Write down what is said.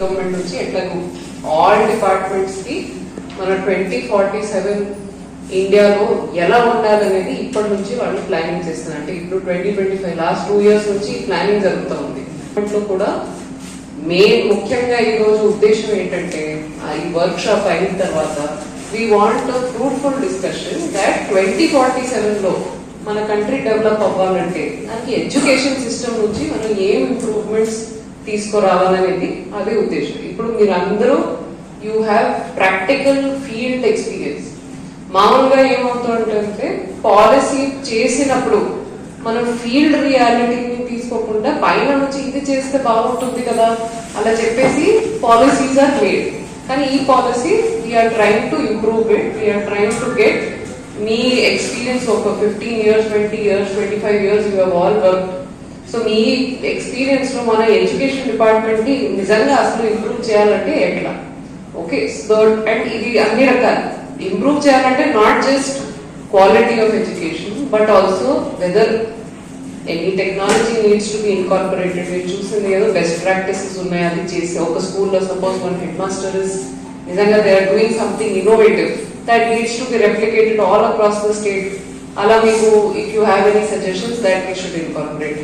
Government నుంచి ఎట్లాగో all departments కి మన 2047 ఇండియాలో ఎలా ఉండాలనేది ఇప్పటి నుంచి వాళ్ళు ప్లానింగ్ చేస్తున్నారు. అంటే ఇప్పుడు 2025 లాస్ట్ 2 years నుంచి ప్లానింగ్ జరుగుతూ ఉంది. దాంట్లో కూడా ముఖ్యంగా ఈ రోజు ఉద్దేశం ఏంటంటే ఈ వర్క్ షాప్ అయిన తర్వాత we want a fruitful discussion that 2047 లో మన కంట్రీ డెవలప్ అవ్వాలంటే దానికి ఎడ్యుకేషన్ సిస్టమ్ నుంచి మనం ఏం ఇంప్రూవ్మెంట్స్ తీసుకురావాలనేది అదే ఉద్దేశం. ఇప్పుడు మీరు అందరూ you have practical field experience. మామూలుగా ఏమవుతుందంటే పాలసీ చేసినప్పుడు మనం ఫీల్డ్ రియాలిటీని తీసుకోకుండా పైన నుంచి ఇది చేస్తే బాగుంటుంది కదా అలా చెప్పేసి పాలసీస్ ఆర్ మేడ్. కానీ ఈ policy we're trying to improve it, we're trying to get మీ ఎక్స్పీరియన్స్ ఒక 15 years, 20 years, 25 years you have all work. So మీ ఎక్స్పీరియన్స్ లో మన ఎడ్యుకేషన్ డిపార్ట్మెంట్ ని నిజంగా అసలు ఇంప్రూవ్ చేయాలంటే ఎట్లా? ఓకే, సో అండ్ ఇది అన్ని రకాలు ఇంప్రూవ్ చేయాలంటే not just quality of education but also weather any technology needs to B incorporated. మీరు చూసింది ఏదో బెస్ట్ ప్రాక్టీసెస్ ఉన్నాయి అది చేసి ఒక స్కూల్లో సపోజ్ మన హెడ్ మాస్టర్ ఇస్ నిజంగా they are doing something innovative that needs to be replicated all across the state. అలా మీకు if you have any suggestions that we should incorporate.